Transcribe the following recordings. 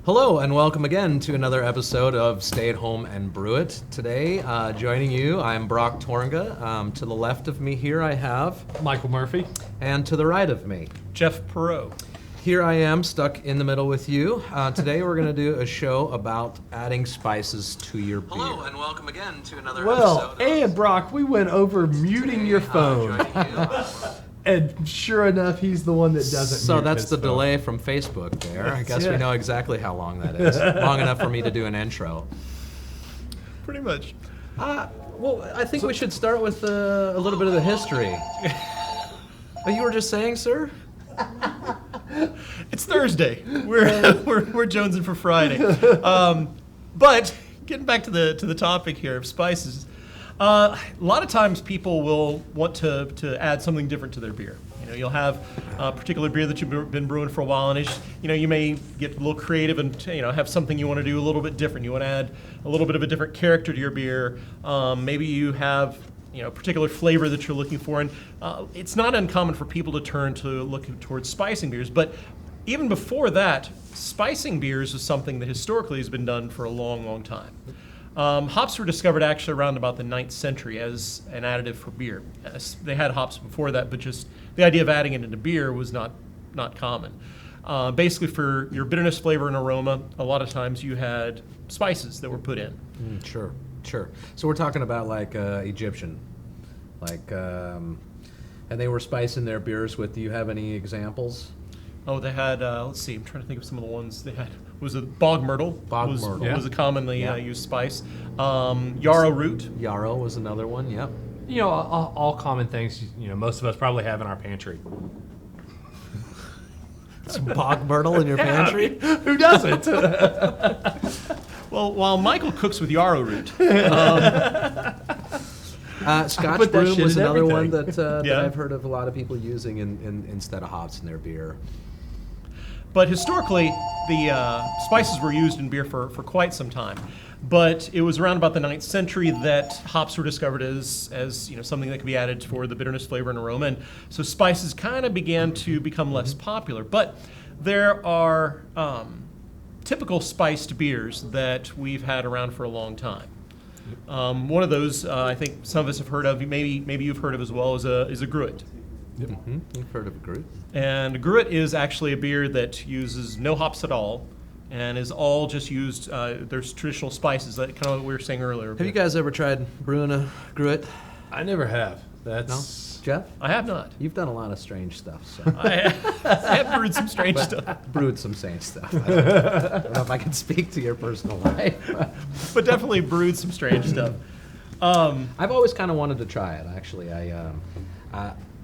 Hello and welcome again to another episode of Stay at Home and Brew It. Today, joining you, I'm Brock Tornga. To the left of me here I have Michael Murphy. And to the right of me, Jeff Perot. Here I am stuck in the middle with you. Today we're going to do a show about adding spices to your beer. Hello and welcome again to another episode. And Brock, we went over muting your phone. And sure enough, he's the one that doesn't. So mute that's his the phone. delay from Facebook there. I guess we know exactly how long that is. Long enough for me to do an intro. Pretty much. Well, I think we should start with a little bit of the history. You were just saying, sir? It's Thursday. We're jonesing for Friday. But getting back to the topic here of spices, a lot of times people will want to add something different to their beer. You know, you'll have a particular beer that you've been brewing for a while, and you may get a little creative and have something you want to do a little bit different. You want to add a little bit of a different character to your beer. Maybe you have a particular flavor that you're looking for, and it's not uncommon for people to turn to looking towards spicing beers. But even before that, spicing beers is something that historically has been done for a long, long time. Hops were discovered actually around about the 9th century as an additive for beer. They had hops before that, but just the idea of adding it into beer was not common. Basically, for your bitterness, flavor, and aroma, a lot of times you had spices that were put in. Sure. So we're talking about like Egyptian, and they were spicing their beers with. Do you have any examples? Oh, they had. Let's see. I'm trying to think of some of the ones they had. Was it bog myrtle? Was a commonly used spice. Yarrow root. Yarrow was another one. Yep. All common things. Most of us probably have in our pantry. Some bog myrtle in your pantry? Who doesn't? Well, while Michael cooks with yarrow root, Scotch broom was another one that Yeah. I've heard of a lot of people using instead of hops in their beer. but historically the spices were used in beer for quite some time. But it was around about the 9th century that hops were discovered as something that could be added for the bitterness, flavor, and aroma. And so spices kind of began to become less popular. But there are typical spiced beers that we've had around for a long time. One of those I think some of us have heard of, maybe you've heard of as well, is a Gruit. Yep. Mm-hmm. You've heard of a Gruit. And Gruit is actually a beer that uses no hops at all and is all just used, there's traditional spices, like kind of what we were saying earlier. Have you guys ever tried brewing a Gruit? I never have. No? Jeff? I have not. You've done a lot of strange stuff. So. I have brewed some strange stuff. Brewed some strange stuff. I don't know if I can speak to your personal life. But definitely brewed some strange stuff. I've always kind of wanted to try it, actually.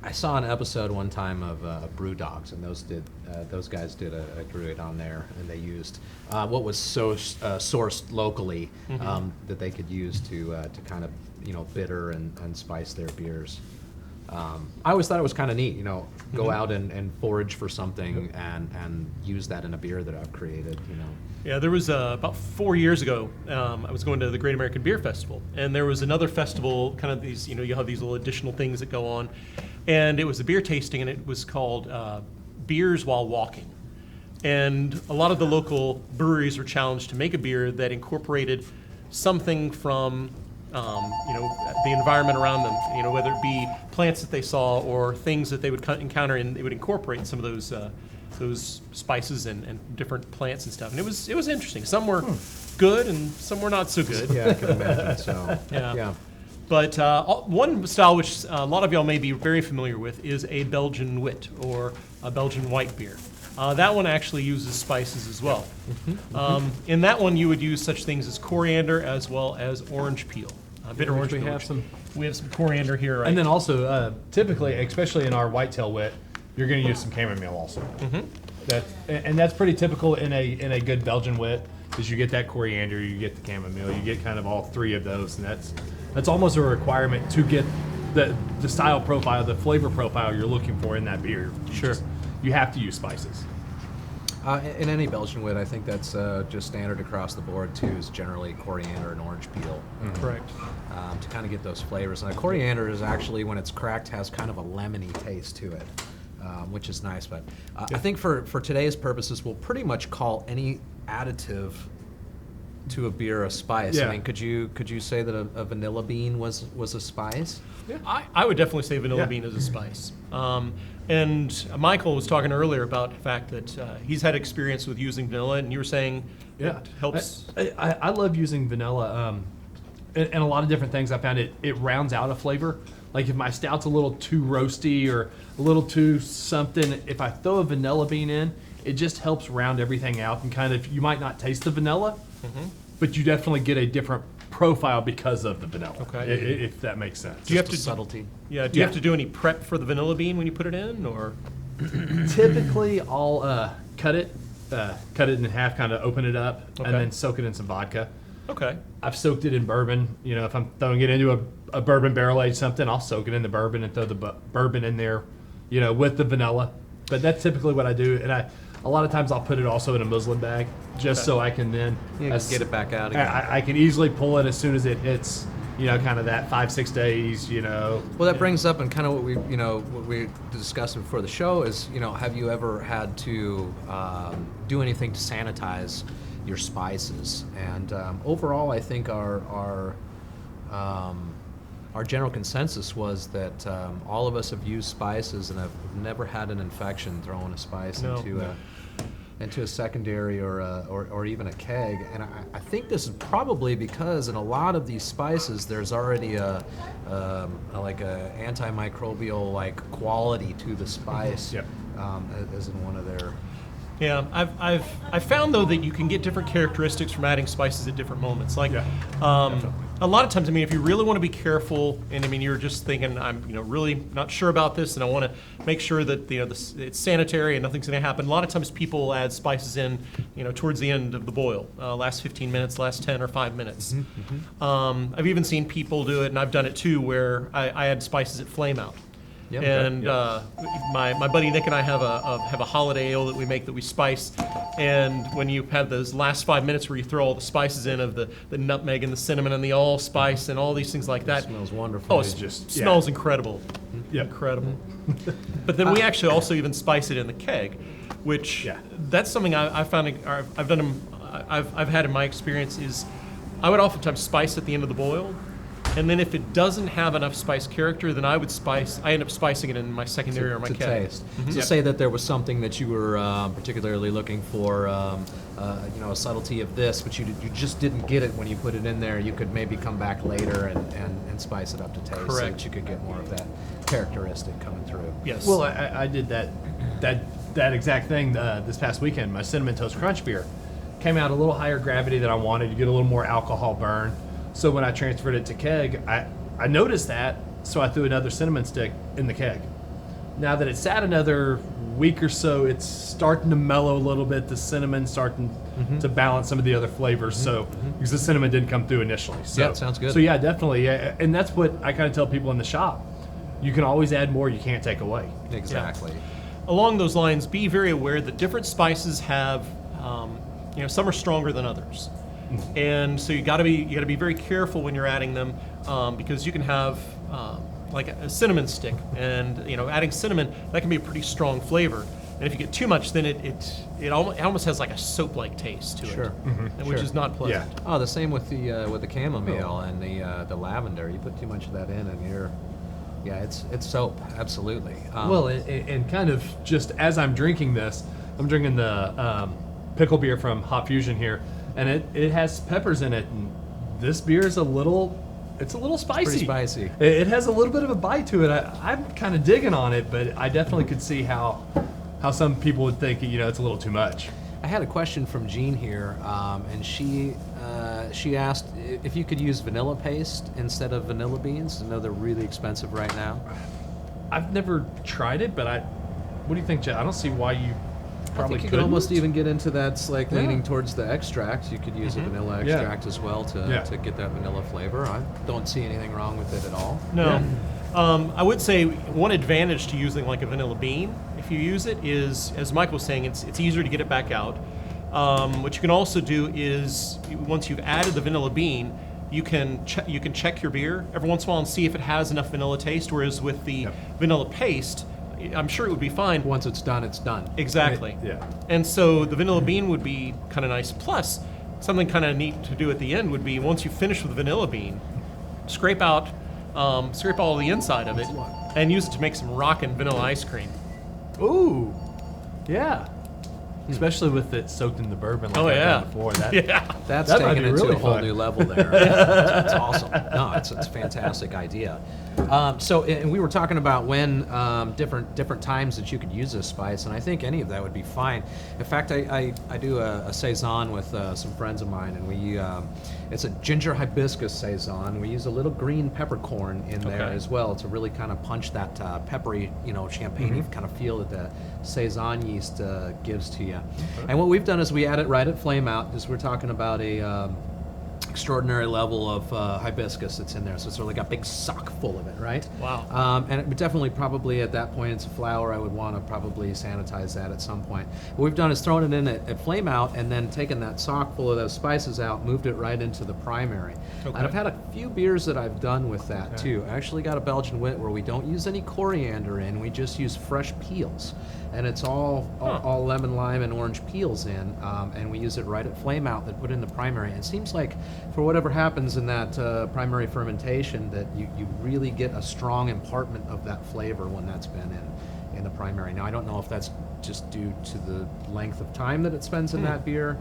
I saw an episode one time of Brew Dogs, and those guys did a Gruit on there, and they used what was sourced locally that they could use to kind of bitter and spice their beers. I always thought it was kind of neat, go out and forage for something and use that in a beer that I've created. Yeah, there was about 4 years ago, I was going to the Great American Beer Festival, and there was another festival, kind of these, you have these little additional things that go on, and it was a beer tasting, and it was called Beers While Walking. And a lot of the local breweries were challenged to make a beer that incorporated something from the environment around them, whether it be plants that they saw or things that they would encounter, and they would incorporate some of those spices and different plants and stuff. And it was interesting. Some were good and some were not so good. Yeah, I can imagine. So yeah. But one style which a lot of y'all may be very familiar with is a Belgian wit, or a Belgian white beer. That one actually uses spices as well. In that one, you would use such things as coriander as well as orange peel, bitter orange peel. We have some coriander here, right? And then also, typically, especially in our whitetail wit, you're going to use some chamomile also. That's pretty typical in a good Belgian wit. Is you get that coriander, you get the chamomile, you get kind of all three of those, and that's almost a requirement to get the style profile, the flavor profile you're looking for in that beer. You have to use spices. In any Belgian wit, I think that's just standard across the board too. Is generally coriander and orange peel. Correct. To kind of get those flavors. And coriander is actually, when it's cracked, has kind of a lemony taste to it. which is nice. But I think for today's purposes, we'll pretty much call any additive to a beer, a spice. Yeah. I mean, could you say that a vanilla bean was a spice? I would definitely say vanilla Yeah. bean is a spice. And Michael was talking earlier about the fact that he's had experience with using vanilla, and you were saying Yeah, it helps. I love using vanilla, and a lot of different things. I found it rounds out a flavor. Like if my stout's a little too roasty or a little too something, if I throw a vanilla bean in, it just helps round everything out and kind of, you might not taste the vanilla, but you definitely get a different profile because of the vanilla. Okay. If that makes sense. Do you have Just to a subtlety. Yeah. Do you have Yeah. to do any prep for the vanilla bean when you put it in, or? Typically, I'll cut it in half, kind of open it up, Okay. and then soak it in some vodka. Okay. I've soaked it in bourbon. You know, if I'm throwing it into a bourbon barrel aged something, I'll soak it in the bourbon and throw the bourbon in there, you know, with the vanilla. But that's typically what I do. And a lot of times I'll put it also in a muslin bag just so I can then Get it back out again. I can easily pull it as soon as it hits, you know, kind of that 5-6 days, you know. Well, that brings up and kind of what we discussed before the show is, have you ever had to do anything to sanitize your spices? And overall, I think our general consensus was that all of us have used spices and have never had an infection throwing a spice No. into a secondary or even a keg. And I think this is probably because in a lot of these spices there's already a antimicrobial like quality to the spice. Yep. As in one of their. Yeah, I've found though that you can get different characteristics from adding spices at different moments. Like, Definitely. a lot of times, I mean, if you really want to be careful, and I mean, you're just thinking, I'm, really not sure about this, and I want to make sure that it's sanitary and nothing's going to happen. A lot of times, people will add spices in, towards the end of the boil, last 15 minutes, last 10 or 5 minutes. I've even seen people do it, and I've done it too, where I add spices at flame out. Yep. And my buddy Nick and I have a holiday ale that we make that we spice, and when you have those last 5 minutes where you throw all the spices in of the nutmeg and the cinnamon and the allspice and all these things like that, It smells wonderful. oh, it just- smells incredible, Yep. incredible. But then we actually also even spice it in the keg, which Yeah. that's something I found I've done. I've had in my experience is I would oftentimes spice at the end of the boil. And then if it doesn't have enough spice character, then I end up spicing it in my secondary or my to keg. taste. So say that there was something that you were particularly looking for, a subtlety of this, but you just didn't get it when you put it in there. You could maybe come back later and spice it up to taste, so Correct. that you could get more of that characteristic coming through. Yes. Well, I did that exact thing this past weekend. My Cinnamon Toast Crunch beer came out a little higher gravity than I wanted. You get a little more alcohol burn. So when I transferred it to keg, I noticed that, so I threw another cinnamon stick in the keg. Now that it's sat another week or so, it's starting to mellow a little bit. The cinnamon's starting to balance some of the other flavors. So because the cinnamon didn't come through initially. So, Yeah, sounds good. So yeah, definitely. Yeah, and that's what I kind of tell people in the shop. You can always add more. You can't take away. Exactly. Along those lines, be very aware that different spices have, some are stronger than others. And so you got to be very careful when you're adding them, because you can have like a cinnamon stick, and adding cinnamon, that can be a pretty strong flavor. And if you get too much, then it almost has like a soap-like taste to Sure. it, and which Sure. is not pleasant. Yeah. Oh, the same with the chamomile and the lavender. You put too much of that in, and it's soap. Absolutely. Well, and kind of just as I'm drinking this, I'm drinking the pickle beer from Hop Fusion here, and it has peppers in it. And this beer is a little spicy. pretty spicy. It has a little bit of a bite to it. I'm kind of digging on it, but I definitely could see how some people would think it's a little too much. I had a question from Jean here, and she asked if you could use vanilla paste instead of vanilla beans. I know they're really expensive right now. I've never tried it, but what do you think, Chad? I don't see why you I probably think you couldn't. could almost even get into that, like Yeah. leaning towards the extract. You could use a vanilla Yeah. extract as well to get that vanilla flavor. I don't see anything wrong with it at all. No. I would say one advantage to using like a vanilla bean, if you use it, is, as Mike was saying, it's easier to get it back out. What you can also do is, once you've added the vanilla bean, you can check your beer every once in a while and see if it has enough vanilla taste. Whereas with the vanilla paste, I'm sure it would be fine. Once it's done, it's done. Exactly. Yeah. And so the vanilla bean would be kind of nice. Plus, something kind of neat to do at the end would be once you finish with the vanilla bean, scrape all the inside of it, and use it to make some rockin' vanilla ice cream. Ooh. Yeah. Especially with it soaked in the bourbon like Oh, I've yeah. done before. That, Yeah. That's That might taken be it to really a whole fun. new level there. It's awesome. No, it's a fantastic idea. So, and we were talking about when different times that you could use this spice, and I think any of that would be fine. In fact, I do a saison with some friends of mine, and we it's a ginger hibiscus saison. We use a little green peppercorn in there Okay. as well to really kind of punch that peppery, champagne kind of feel that the saison yeast gives to you. And what we've done is we add it right at flame out, because we're talking about a extraordinary level of hibiscus that's in there. So it's really got a big sock full of it, right? Wow. And it would definitely probably at that point, it's a flower. I would want to probably sanitize that at some point. What we've done is thrown it in at flame out and then taken that sock full of those spices out, moved it right into the primary. Okay. And I've had a few beers that I've done with that too. I actually got a Belgian wit where we don't use any coriander in, we just use fresh peels. And it's all lemon, lime, and orange peels in, and we use it right at flame out that put in the primary. And it seems like for whatever happens in that primary fermentation, that you really get a strong impartment of that flavor when that's been in the primary. Now, I don't know if that's just due to the length of time that it spends in that beer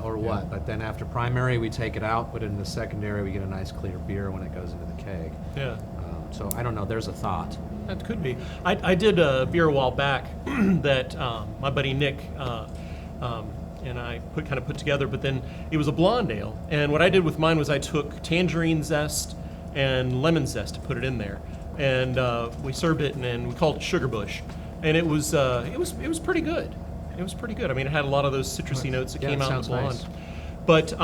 or what, but then after primary, we take it out, put it in the secondary, we get a nice clear beer when it goes into the keg. Yeah. So I don't know, there's a thought. That could be. I did a beer a while back that my buddy Nick and I put together, but then it was a blonde ale. And what I did with mine was I took tangerine zest and lemon zest to put it in there, and we served it, and we called it Sugar Bush, and it was pretty good. It was pretty good. I mean, it had a lot of those citrusy notes that Yeah, came it out in the sounds blonde. nice. But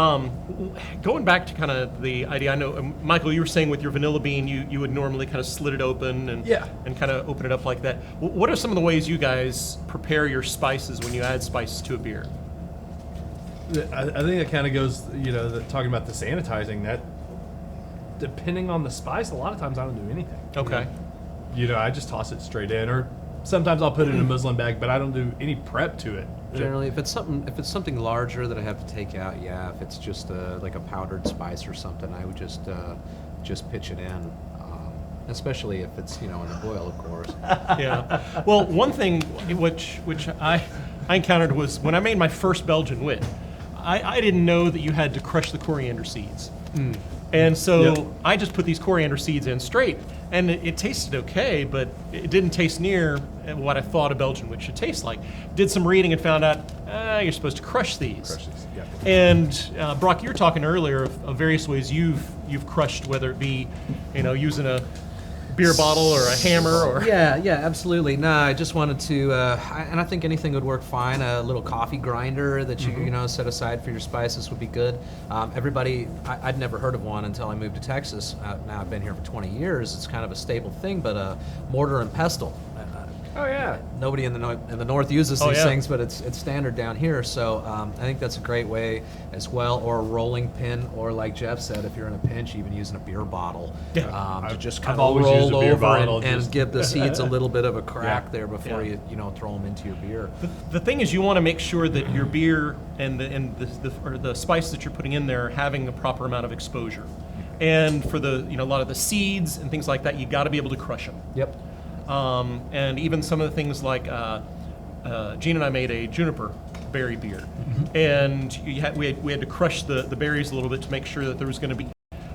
going back to kind of the idea, I know, Michael, you were saying with your vanilla bean, you would normally kind of slit it open and kind of open it up like that. What are some of the ways you guys prepare your spices when you add spices to a beer? I think that kind of goes, talking about the sanitizing, that depending on the spice, a lot of times I don't do anything. Okay. I just toss it straight in, or sometimes I'll put it in a muslin bag, but I don't do any prep to it. Generally, if it's something larger that I have to take out, yeah. If it's just like a powdered spice or something, I would just pitch it in. Especially if it's in the boil, of course. Yeah. Well, one thing which I encountered was when I made my first Belgian wit, I didn't know that you had to crush the coriander seeds. And so I just put these coriander seeds in straight, and it tasted okay, but it didn't taste near what I thought a Belgian wit should taste like. Did some reading and found out you're supposed to crush these. Yeah. And Brock, you were talking earlier of various ways you've crushed, whether it be using a beer bottle or a hammer or Yeah, absolutely. No, I just wanted to, and I think anything would work fine. A little coffee grinder that you set aside for your spices would be good. Everybody, I'd never heard of one until I moved to Texas. Now I've been here for 20 years. It's kind of a staple thing, but mortar and pestle. Oh yeah. Nobody in the north uses Oh, these yeah. things, but it's standard down here. So I think that's a great way as well, or a rolling pin, or like Jeff said, if you're in a pinch, even using a beer bottle to just kind I've of always used roll a beer over bottle, and just- give the seeds a little bit of a crack Yeah. there before Yeah. you throw them into your beer. The thing is, you want to make sure that your beer and the spice that you're putting in there are having the proper amount of exposure. And for the a lot of the seeds and things like that, you got to be able to crush them. Yep. And even some of the things like Gene and I made a juniper berry beer, and we had to crush the berries a little bit to make sure that there was going to be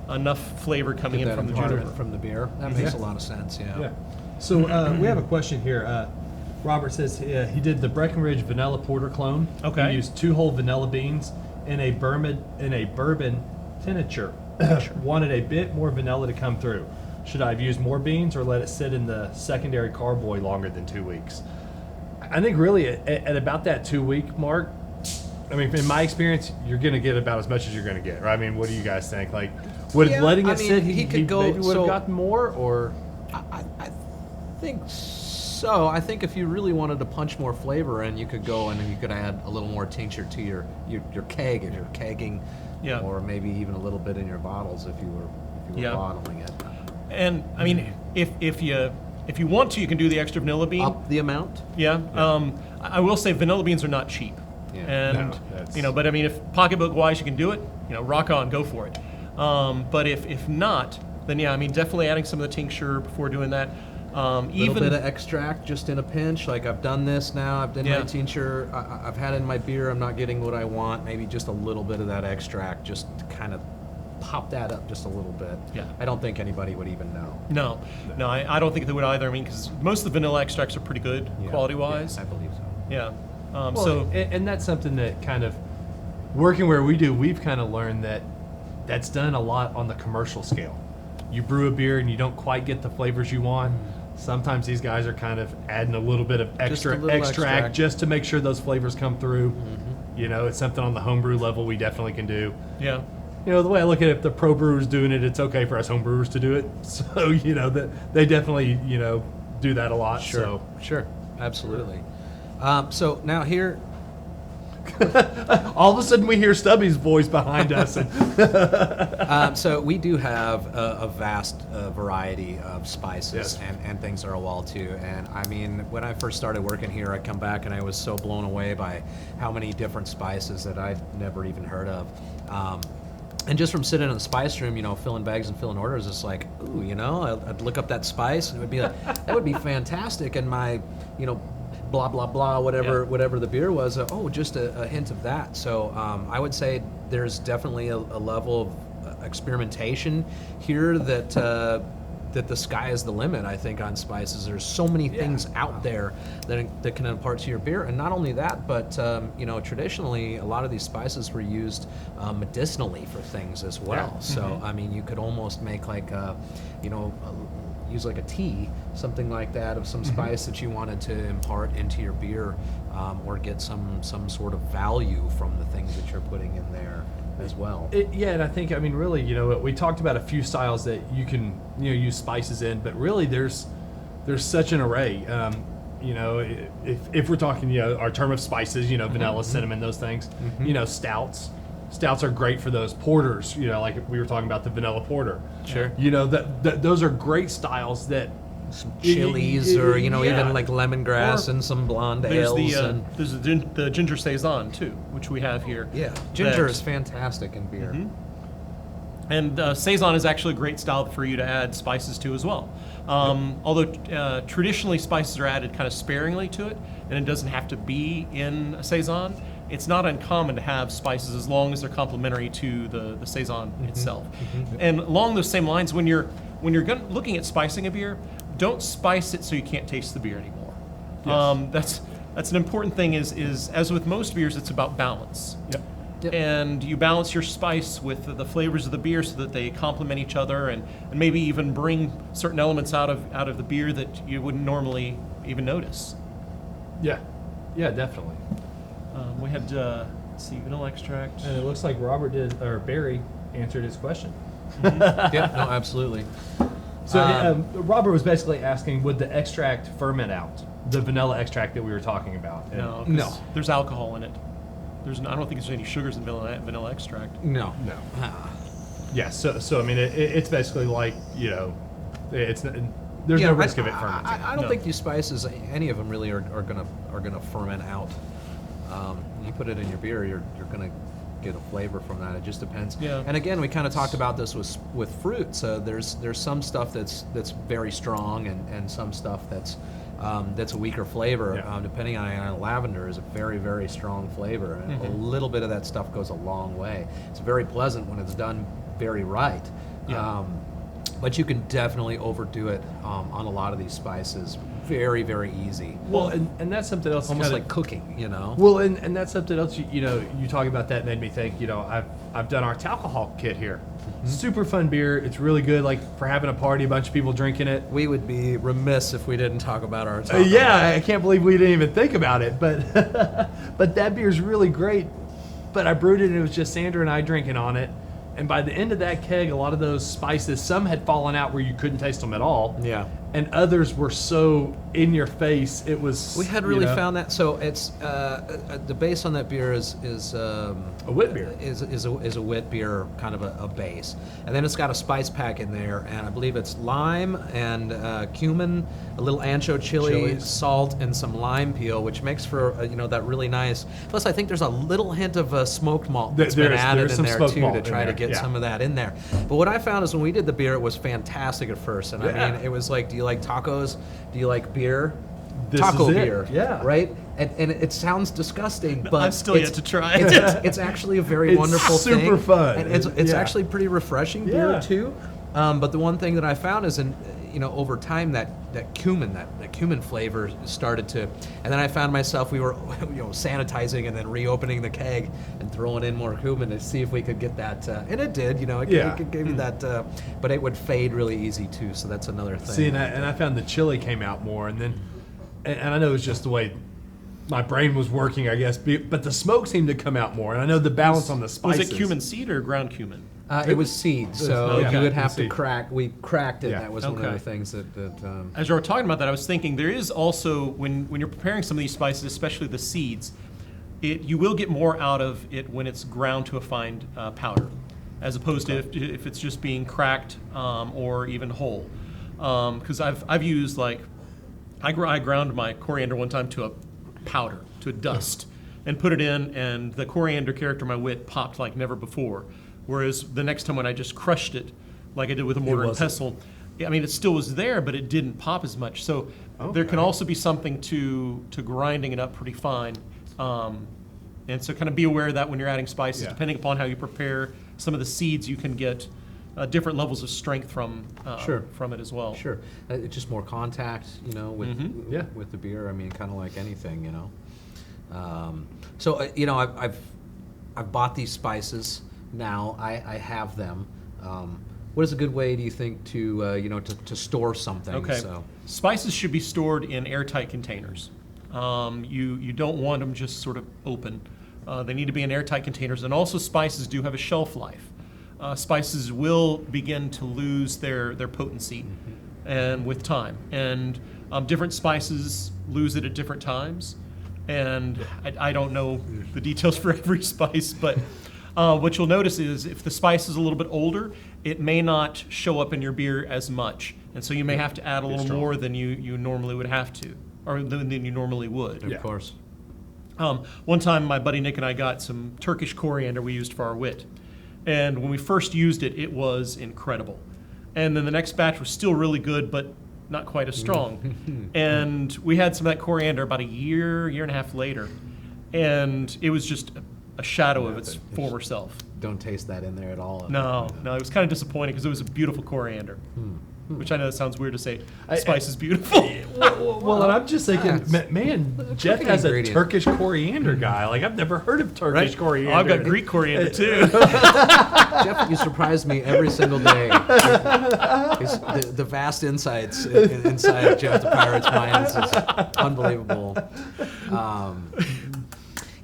enough flavor coming in That from the impartment juniper. from the beer. That makes a lot of sense. Yeah. Yeah. So we have a question here. Robert says he did the Breckenridge Vanilla Porter clone. Okay. He used 2 whole vanilla beans in a bourbon tincture. Wanted a bit more vanilla to come through. Should I have used more beans or let it sit in the secondary carboy longer than 2 weeks? I think really at about that 2-week mark, I mean, in my experience, you're going to get about as much as you're going to get, right? I mean, what do you guys think? Like, would Yeah, letting I it mean, sit, he could go- maybe would have so- gotten more, or I think so. I think if you really wanted to punch more flavor in, you could go and you could add a little more tincture to your keg if you're kegging, Yeah. or maybe even a little bit in your bottles if you were Yeah. bottling it. And I mean, if you If you want to, you can do the extra vanilla bean. Up the amount. Yeah. I will say vanilla beans are not cheap. Yeah. And No, that's- you know, but I mean, if pocketbook wise you can do it, you know, rock on, go for it. But if not, then yeah, I mean, definitely adding some of the tincture before doing that. A little bit of extract just in a pinch. Like I've done this now. I've done Yeah. my tincture. I've had it in my beer. I'm not getting what I want. Maybe just a little bit of that extract, just to kind of pop that up just a little bit. Yeah. I don't think anybody would even know. No, I don't think they would either. I mean, because most of the vanilla extracts are pretty good Yeah. quality wise. Yeah, I believe so. Yeah. Well, So and that's something that kind of working where we do, we've kind of learned that that's done a lot on the commercial scale. You brew a beer and you don't quite get the flavors you want. Sometimes these guys are kind of adding a little bit of extra little extract extract. just to make sure those flavors come through. You know, it's something on the homebrew level we definitely can do. yeah. You know, the way I look at it, if the pro brewers doing it, it's okay for us home brewers to do it. So, you know, that they definitely, you know, do that a lot. So Sure. Absolutely. So now here, all of a sudden we hear Stubby's voice behind us. And so we do have a vast variety of spices Yes. and things that are wall too. And I mean, when I first started working here, I come back and I was so blown away by how many different spices that I'd never even heard of. And just from sitting in the spice room, you know, filling bags and filling orders, it's like, ooh, you know, I'd look up that spice and it would be like, that would be fantastic. And my, you know, blah blah blah, whatever the beer was. Oh, just a hint of that. So I would say there's definitely a level of experimentation here that that the sky is the limit. I think on spices, there's so many things out there that can impart to your beer, and not only that, but you know, traditionally a lot of these spices were used medicinally for things as well. Yeah. So I mean, you could almost make like you know. Use like a tea, something like that, of some spice that you wanted to impart into your beer, or get some sort of value from the things that you're putting in there as well. yeah, and I think, I mean, really, you know, we talked about a few styles that you can, you know, use spices in, but really there's such an array. You know, if we're talking, you know, our term of spices, you know, vanilla, cinnamon, those things, you know, stouts. Stouts are great for those porters, you know, like we were talking about the vanilla porter. Sure. You know, that those are great styles that Some chilies, or you know, Yeah. even like lemongrass Or and some blonde There's ales. the ginger saison too, which we have here. Yeah, ginger that- is fantastic in beer. And saison is actually a great style for you to add spices to as well. Although traditionally spices are added kind of sparingly to it, and it doesn't have to be in a saison. It's not uncommon to have spices as long as they're complementary to the saison itself. And along those same lines, when you're looking at spicing a beer, don't spice it so you can't taste the beer anymore. Yes. That's an important thing. Is as with most beers, it's about balance. Yep. And you balance your spice with the flavors of the beer so that they complement each other, and maybe even bring certain elements out of the beer that you wouldn't normally even notice. yeah, definitely. We had let's see, vanilla extract. And it looks like Barry answered his question. Yeah, no, absolutely. So Robert was basically asking, would the extract ferment out? The vanilla extract that we were talking about. And- No, 'cause No. there's alcohol in it. I don't think there's any sugars in vanilla extract. No. No. Yeah, so I mean, it's basically like, you know, there's no risk of it fermenting. I don't No. think these spices, any of them, really are gonna ferment out. You put it in your beer, you're gonna get a flavor from that. It just depends. Yeah. And again, we kind of talked about this with fruit. So there's some stuff that's very strong, and some stuff that's a weaker flavor. Yeah. Depending on lavender is a very, very strong flavor, and a little bit of that stuff goes a long way. It's very pleasant when it's done very right. Yeah. But you can definitely overdo it on a lot of these spices. Very, very easy. Well, and that's something else. Almost kinda- like cooking, you know? Well, and that's something else. You know, you talking about that made me think. You know, I've done our alcohol kit here. Super fun beer. It's really good. Like for having a party, a bunch of people drinking it. We would be remiss if we didn't talk about our Yeah, I can't believe we didn't even think about it. But but that beer's really great. But I brewed it, and it was just Sandra and I drinking on it. And by the end of that keg, a lot of those spices, some had fallen out where you couldn't taste them at all. Yeah. and others were so in your face. It was We had really found that. So it's the base on that beer is a wit beer. is a wit beer, kind of a base, and then it's got a spice pack in there, and I believe it's lime and cumin, a little ancho chili, salt, and some lime peel, which makes for that really nice. Plus, I think there's a little hint of smoked malt that's been added in there too to try to get some of that in there. But what I found is when we did the beer, it was fantastic at first, and I mean, it was like, do you like tacos? Do you like beer? This Taco is it. beer, Yeah. right? And it sounds disgusting, but I've still yet to try it. It's actually a very It's wonderful thing. super fun. And it's Yeah. actually pretty refreshing beer Yeah. too. But the one thing that I found is over time that cumin flavor started to, and then I found myself, we were sanitizing and then reopening the keg and throwing in more cumin to see if we could get that, and it did, it gave you that, but it would fade really easy too. So that's another thing. See, and I found the chili came out more, and then, and I know it was just the way my brain was working, I guess, but the smoke seemed to come out more, and I know the balance on the Was spices. it cumin seed or ground cumin? It was seed, so okay. you would have to Seed. crack. We cracked it. Yeah. That was one of the things that. As you were talking about that, I was thinking there is also, when you're preparing some of these spices, especially the seeds, you will get more out of it when it's ground to a fine powder, as opposed to if it's just being cracked or even whole. Because I've used I ground my coriander one time to a powder, to a dust, and put it in, and the coriander character, my wit, popped like never before. Whereas the next time when I just crushed it, like I did with a mortar and pestle, I mean, it still was there, but it didn't pop as much. So there can also be something to grinding it up pretty fine. And so kind of be aware of that when you're adding spices. Yeah. Depending upon how you prepare some of the seeds, you can get different levels of strength from it as well. Sure, it's just more contact, with with the beer. I mean, kind of like anything, So I've bought these spices. Now I have them. What is a good way, do you think, to to store something? Okay. So. Spices should be stored in airtight containers. You don't want them just sort of open. They need to be in airtight containers, and also spices do have a shelf life. Spices will begin to lose their potency, and with time, and different spices lose it at different times. And I don't know the details for every spice, but what you'll notice is if the spice is a little bit older, it may not show up in your beer as much, and so you may have to add a little more than you normally would have to, or than you normally would. Of course. One time, my buddy Nick and I got some Turkish coriander we used for our wit, and when we first used it, it was incredible. And then the next batch was still really good, but not quite as strong. And we had some of that coriander about a year and a half later, and it was just a shadow of its former self. Don't taste that in there at all. No, it was kind of disappointing because it was a beautiful coriander. Which I know that sounds weird to say. Spice is beautiful. Well, and I'm just thinking, man, Jeff has a ingredient. Turkish coriander guy. Like, I've never heard of Turkish coriander. I've got Greek coriander too. Jeff, you surprise me every single day. The vast insights inside Jeff the Pirate's mind is just unbelievable.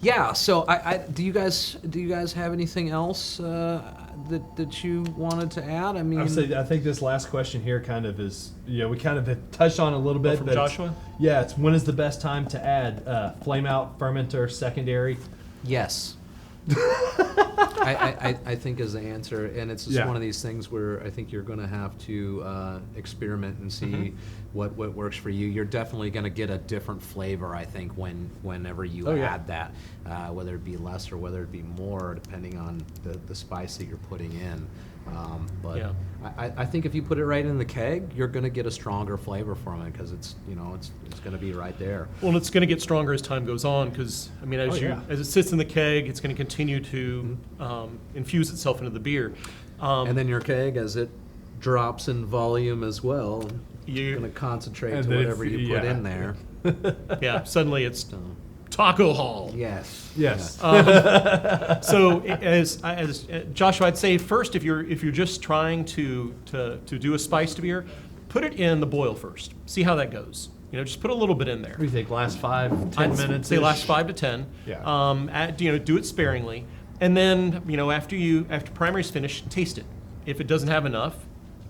Yeah. So, do you guys have anything else that you wanted to add? I mean, I think this last question here kind of is, we kind of have touched on a little bit. From but Joshua? It's when is the best time to add flame out, fermenter, secondary? yes. I think is the answer, and it's just one of these things where I think you're going to have to experiment and see what works for you. You're definitely going to get a different flavor, I think, whenever you add that, whether it be less or whether it be more, depending on the spice that you're putting in. I think if you put it right in the keg, you're going to get a stronger flavor from it because it's going to be right there. Well, it's going to get stronger as time goes on because, I mean, as it sits in the keg, it's going to continue to infuse itself into the beer. And then your keg, as it drops in volume as well, you're going to concentrate to whatever you put in there. Suddenly it's Taco Hall. Yes. So as Joshua, I'd say first, if you're just trying to do a spiced beer, put it in the boil first. See how that goes. Just put a little bit in there. What do you think? Last 5-10 minutes? Say last 5 to 10. Yeah. Do it sparingly, and then after primary's finished, taste it. If it doesn't have enough,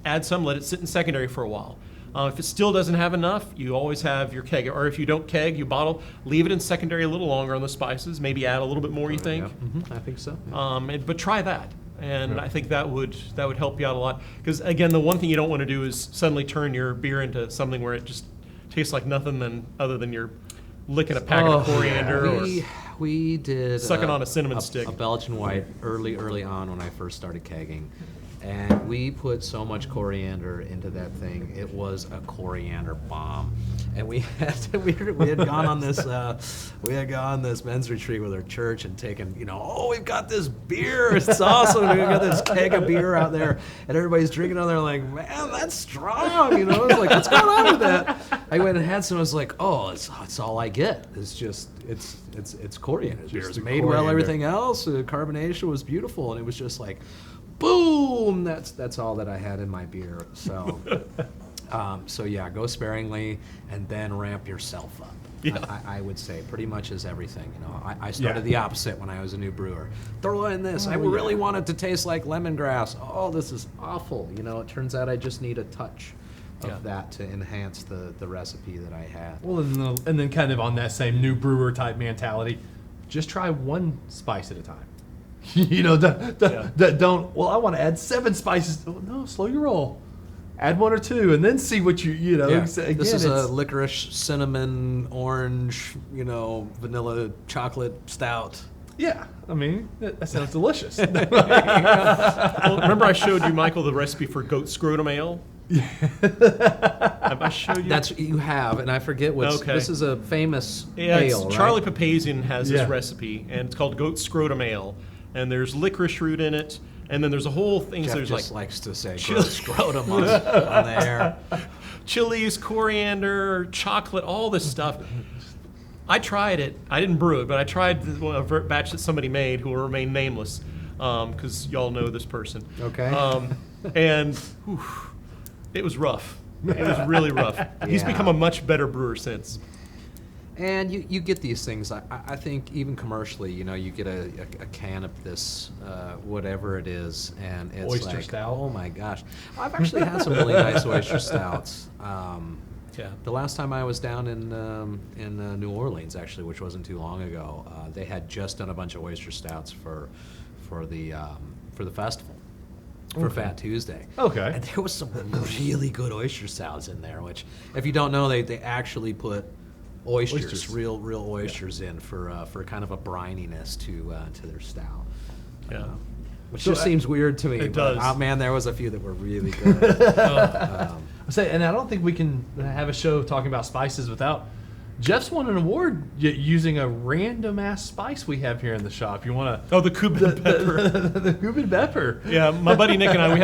add some. Let it sit in secondary for a while. If it still doesn't have enough, you always have your keg. Or if you don't keg, you bottle. Leave it in secondary a little longer on the spices. Maybe add a little bit more, you think? I think so. But try that. And I think that would help you out a lot. Because, again, the one thing you don't want to do is suddenly turn your beer into something where it just tastes like nothing other than you're licking a packet of coriander or We did sucking on a cinnamon stick. A Belgian white early on when I first started kegging, and we put so much coriander into that thing. It was a coriander bomb, and we had gone on this men's retreat with our church and taken, we've got this beer, it's awesome. We got this keg of beer out there, and everybody's drinking on there like, man, that's strong. It's like, what's going on with that? I went and had some. I was like, oh, it's all I get. It's just it's coriander beer. It's made well. Everything else, the carbonation was beautiful, and it was just like, boom. That's all that I had in my beer. So, so yeah, go sparingly, and then ramp yourself up. Yeah. I would say pretty much is everything. I started the opposite when I was a new brewer. Throw in this. I really want it to taste like lemongrass. Oh, this is awful. It turns out I just need a touch of that to enhance the recipe that I had. Well, and then kind of on that same new brewer type mentality, just try one spice at a time. Don't. Well, I want to add 7 spices. Oh, no, slow your roll. Add 1 or 2, and then see what you know. Yeah. Again, this is a licorice, cinnamon, orange, vanilla, chocolate stout. Yeah, I mean that sounds delicious. Well, remember I showed you, Michael, the recipe for goat scrotum ale? Have I showed you? You have, and I forget what's. Okay. This is a famous Yeah, ale, right? Charlie Papazian has this Yeah. recipe, and it's called goat scrotum ale. And there's licorice root in it, and then there's a whole thing. Jeff So there's just like likes to say Chili- gross scrotum on the air. chilies, coriander, chocolate, all this stuff. I tried it. I didn't brew it, but I tried a batch that somebody made who will remain nameless because y'all know this person. Okay. And whew, it was rough. It was really rough. He's Yeah. become a much better brewer since. And you get these things. I think even commercially, you get a can of this, whatever it is, and it's Oyster like, stout. oh my gosh. I've actually had some really nice oyster stouts. Yeah. The last time I was down in New Orleans, actually, which wasn't too long ago, they had just done a bunch of oyster stouts for the festival. For Fat Tuesday. Okay. And there was some really good oyster stouts in there, which, if you don't know, they actually put oysters. Real oysters in for kind of a brininess to their stout. Yeah. Which So, just seems weird to me. it but, does. oh man, there was a few that were really good. I say, and I don't think we can have a show talking about spices without. Jeff's won an award using a random ass spice we have here in the shop. You want to? Oh, the cumin pepper. The cumin pepper. Yeah, my buddy Nick and I, we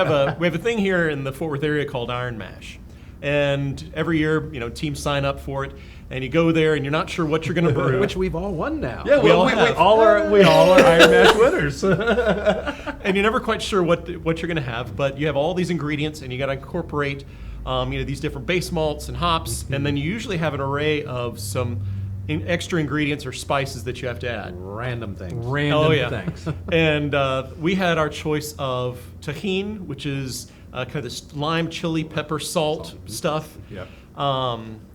have a thing here in the Fort Worth area called Iron Mash, and every year, teams sign up for it, and you go there, and you're not sure what you're going to brew. Which we've all won now. Yeah, We all we have. all are Iron Mash winners. And you're never quite sure what you're going to have, but you have all these ingredients, and you got to incorporate, these different base malts and hops, and then you usually have an array of some extra ingredients or spices that you have to add. Random things. Random things. And we had our choice of tahine, which is kind of this lime, chili, pepper, salt stuff. Yep.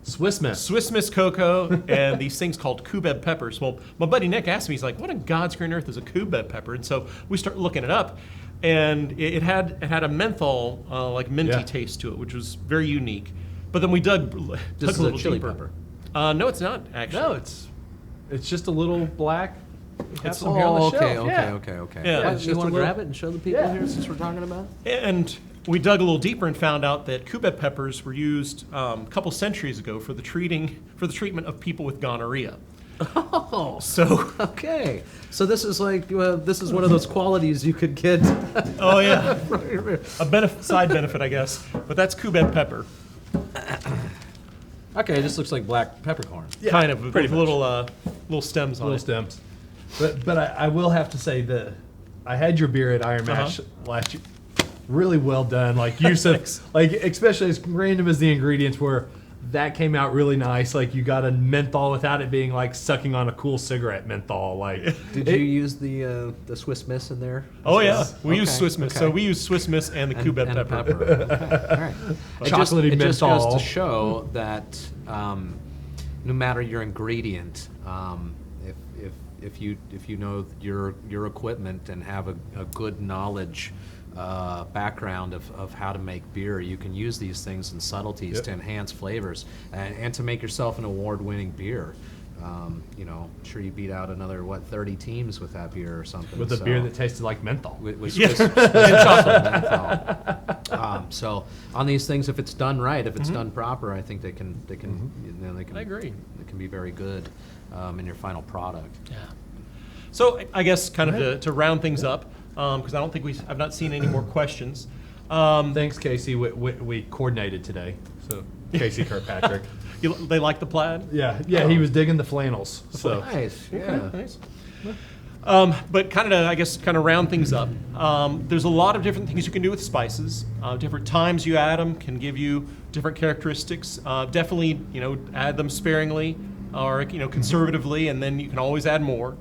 Swiss Miss cocoa, and these things called kubeb peppers. Well, my buddy Nick asked me, he's like, what on God's green earth is a kubeb pepper? And so we start looking it up, and it had a menthol, like minty taste to it, which was very unique. But then we dug This a is a little chili deeper. pepper. No, it's not, actually. No, it's just a little black. We have It's- some here on the okay, shelf. okay. Yeah, Why, it's you just want a to little- grab it and show the people Yeah. here since we're talking about it? And we dug a little deeper and found out that kubeb peppers were used a couple centuries ago for the treatment of people with gonorrhea. Oh, So, okay. So this is like this is one of those qualities you could get. oh yeah, a side benefit, I guess. But that's kubeb pepper, Okay, it just looks like black peppercorn. kind of, pretty with much. little stems on Little it. stems. But I will have to say that I had your beer at Iron Mash last year. Really well done. Like use of, like especially as random as the ingredients were, that came out really nice. Like you got a menthol without it being like sucking on a cool cigarette menthol. Like, Did you use the Swiss Miss in there? Oh yeah, we Okay, use Swiss Miss. okay. So we use Swiss Miss and the Cube and pepper. Okay, all right. Chocolatey it just goes menthol. to show that no matter your ingredient, if you know your equipment and have a good knowledge background of how to make beer, you can use these things and subtleties to enhance flavors and to make yourself an award-winning beer. You know, I'm sure you beat out another 30 teams with that beer or something. with a beer that tasted like menthol. with Swiss chocolate menthol. So on these things, if it's done right, if it's done proper, I think they can you know, they can. I agree. They can be very good in your final product. Yeah. So I guess kind of to round things up, because I don't think I've not seen any more questions. Thanks, Casey. We coordinated today. So Casey Kirkpatrick. They like the plaid? Yeah, he was digging the flannels. So Nice. Yeah. Nice. But kind of round things up. There's a lot of different things you can do with spices. Different times you add them can give you different characteristics. Definitely, add them sparingly or conservatively, and then you can always add more.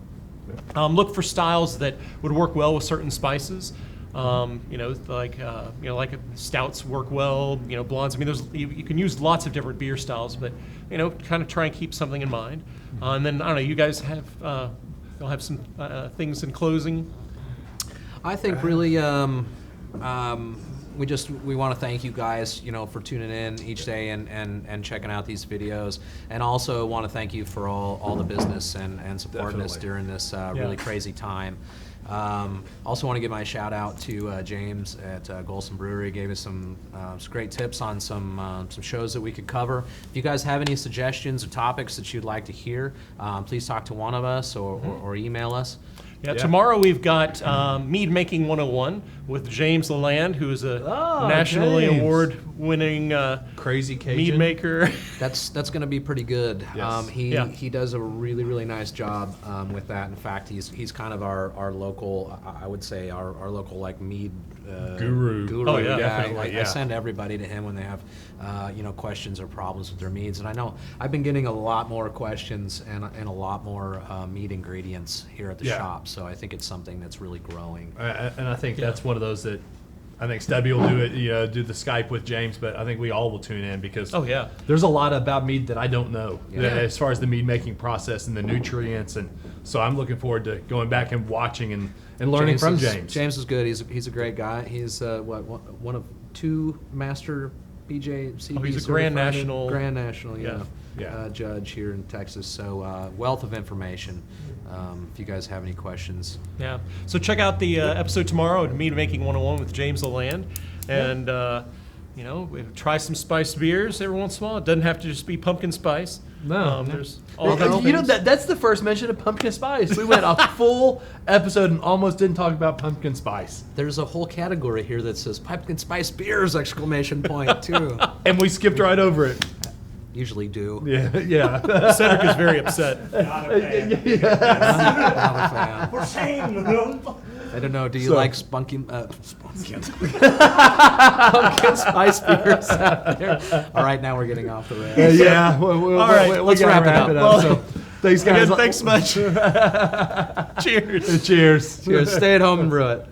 Look for styles that would work well with certain spices. Like stouts work well. Blondes. I mean, you can use lots of different beer styles, but kind of try and keep something in mind. And then I don't know. You guys have you'll have some things in closing. I think really we want to thank you guys, for tuning in each day and checking out these videos, and also want to thank you for all the business and supporting us Definitely. during this really crazy time. Also want to give my shout out to James at Golson Brewery. Gave us some great tips on some shows that we could cover. If you guys have any suggestions or topics that you'd like to hear, please talk to one of us or email us. Yeah, Yeah. tomorrow we've got Mead Making 101 with James Leland, who is a nationally James. award-winning crazy Cajun. mead maker. That's going to be pretty good. Yes. He does a really nice job with that. In fact, he's kind of our local, I would say our local like mead Guru. Oh, yeah. Definitely, I send everybody to him when they have questions or problems with their meads. And I know I've been getting a lot more questions and a lot more mead ingredients here at the Yeah. shop. So I think it's something that's really growing. And I think that's one of those that I think Stubby will do it, do the Skype with James, but I think we all will tune in because Oh, yeah. there's a lot about mead that I don't know Yeah. as far as the mead making process and the nutrients, and so I'm looking forward to going back and watching and learning from James. James is good. He's a great guy. He's one of two master BJCP. Oh, he's a Grand certified National. Yeah. judge here in Texas. So wealth of information. If you guys have any questions, Yeah. So check out the episode tomorrow at Mead Making 101 with James Leland. And, try some spiced beers every once in a while. It doesn't have to just be pumpkin spice. No. There's all other things. That's the first mention of pumpkin spice. We went a full episode and almost didn't talk about pumpkin spice. there's a whole category here that says pumpkin spice beers ! Too. And we skipped right over it. Usually do. Yeah. Cedric is very upset. Not a fan. Not a fan. For shame. I don't know. Do you So- like pumpkin spice beers out there? All right, now we're getting off the rails. Yeah. All right, let's gotta wrap it up. Well, So, thanks, guys. Again, thanks so much. Cheers. Cheers. Cheers. Stay at home and brew it.